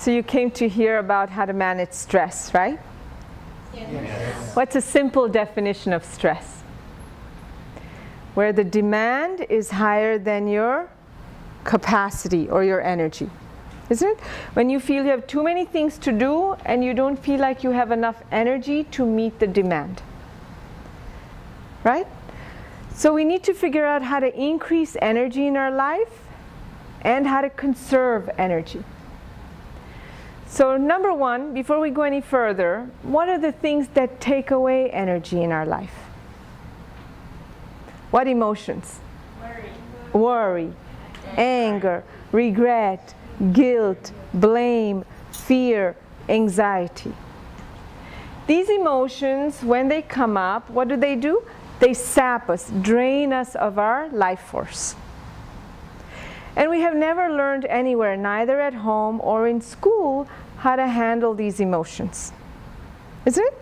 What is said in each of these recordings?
So you came to hear about how to manage stress, right? Yes. What's a simple definition of stress? Where the demand is higher than your capacity or your energy. Isn't it? When you feel you have too many things to do and you don't feel like you have enough energy to meet the demand. Right? So we need to figure out how to increase energy in our life and how to conserve energy. So number one, before we go any further, what are the things that take away energy in our life? What emotions? Worry, anger, regret, guilt, blame, fear, anxiety. These emotions, when they come up, what do? They sap us, drain us of our life force. And we have never learned anywhere, neither at home or in school, how to handle these emotions. Isn't it?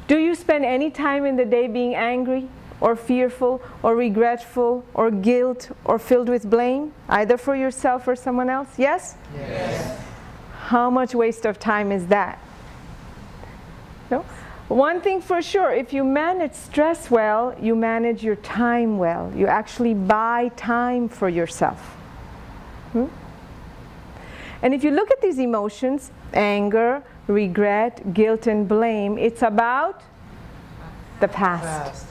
Do you spend any time in the day being angry or fearful or regretful or guilt or filled with blame, either for yourself or someone else? Yes? Yes. How much waste of time is that? No? One thing for sure, if you manage stress well, you manage your time well. You actually buy time for yourself. And if you look at these emotions, anger, regret, guilt, and blame, it's about the past.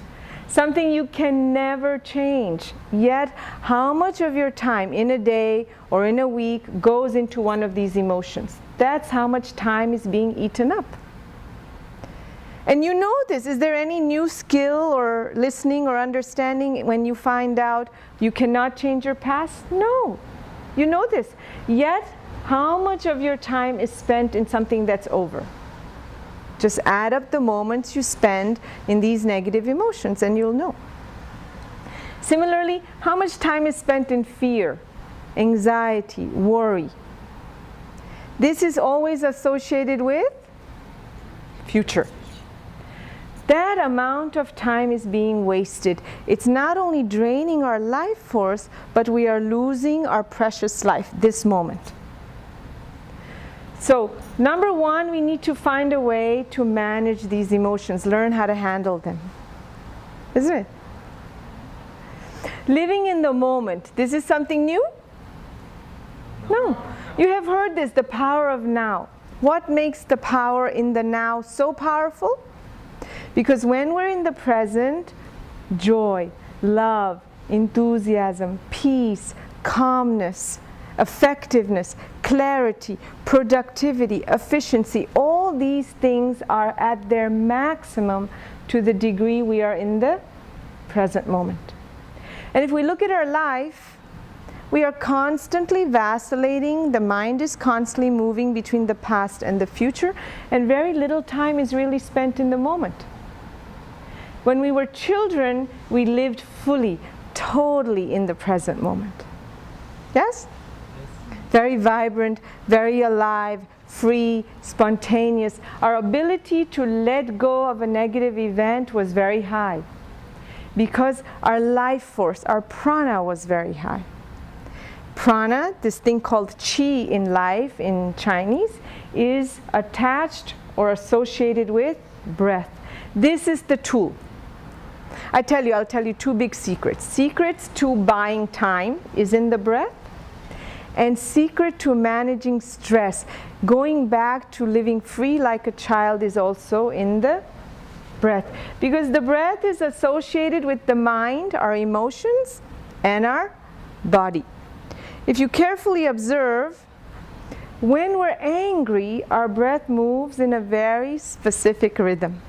Something you can never change. Yet, how much of your time in a day or in a week goes into one of these emotions? That's how much time is being eaten up. And you know this. Is there any new skill or listening or understanding when you find out you cannot change your past? No. You know this. Yet, how much of your time is spent in something that's over? Just add up the moments you spend in these negative emotions and you'll know. Similarly, how much time is spent in fear, anxiety, worry? This is always associated with future. That amount of time is being wasted. It's not only draining our life force, but we are losing our precious life, this moment. So, number one, we need to find a way to manage these emotions, learn how to handle them. Isn't it? Living in the moment, this is something new? No. You have heard this, the power of now. What makes the power in the now so powerful? Because when we're in the present, joy, love, enthusiasm, peace, calmness, effectiveness, clarity, productivity, efficiency, all these things are at their maximum to the degree we are in the present moment. And if we look at our life, we are constantly vacillating, the mind is constantly moving between the past and the future, and very little time is really spent in the moment. When we were children, we lived fully, totally in the present moment. Yes? Very vibrant, very alive, free, spontaneous. Our ability to let go of a negative event was very high because our life force, our prana was very high. Prana, this thing called qi in life in Chinese, is attached or associated with breath. This is the tool. I'll tell you two big secrets. Secrets to buying time is in the breath, and secret to managing stress, going back to living free like a child, is also in the breath. Because the breath is associated with the mind, our emotions, and our body. If you carefully observe, when we're angry, our breath moves in a very specific rhythm,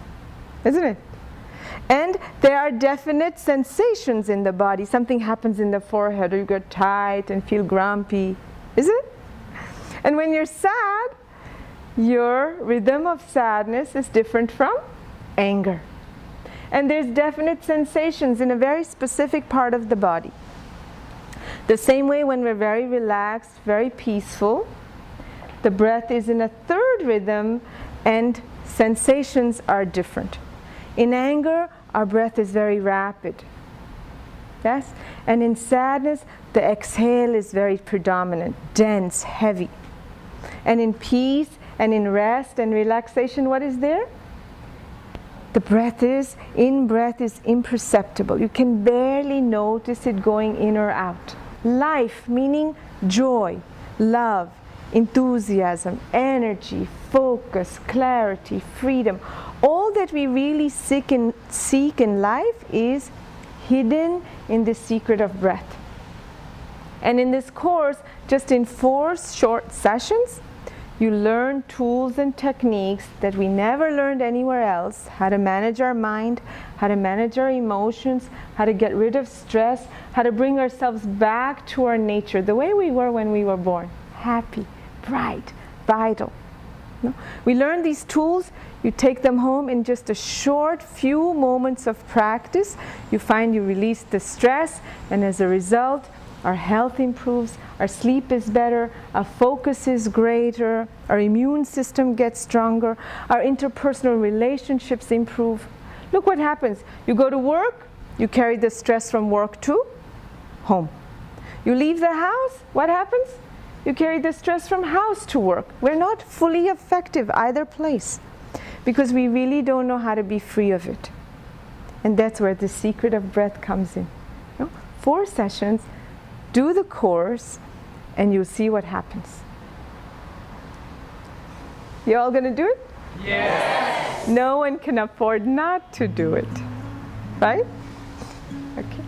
isn't it? And there are definite sensations in the body. Something happens in the forehead, or you get tight and feel grumpy, is it? And when you're sad, your rhythm of sadness is different from anger. And there's definite sensations in a very specific part of the body. The same way when we're very relaxed, very peaceful, the breath is in a third rhythm and sensations are different. In anger, our breath is very rapid. Yes? And in sadness, the exhale is very predominant, dense, heavy. And in peace and in rest and relaxation, what is there? The breath is, in-breath is imperceptible. You can barely notice it going in or out. Life, meaning joy, love, enthusiasm, energy, focus, clarity, freedom. All that we really seek in life is hidden in the secret of breath. And in this course, just in 4 short sessions, you learn tools and techniques that we never learned anywhere else. How to manage our mind, how to manage our emotions, how to get rid of stress, how to bring ourselves back to our nature, the way we were when we were born. Happy, bright, vital. No? We learn these tools, you take them home in just a short few moments of practice. You find you release the stress, and as a result, our health improves, our sleep is better, our focus is greater, our immune system gets stronger, our interpersonal relationships improve. Look what happens. You go to work, you carry the stress from work to home. You leave the house, what happens? You carry the stress from house to work. We're not fully effective either place because we really don't know how to be free of it. And that's where the secret of breath comes in. 4 sessions, do the course, and you'll see what happens. You all gonna do it? Yes! No one can afford not to do it, right? Okay.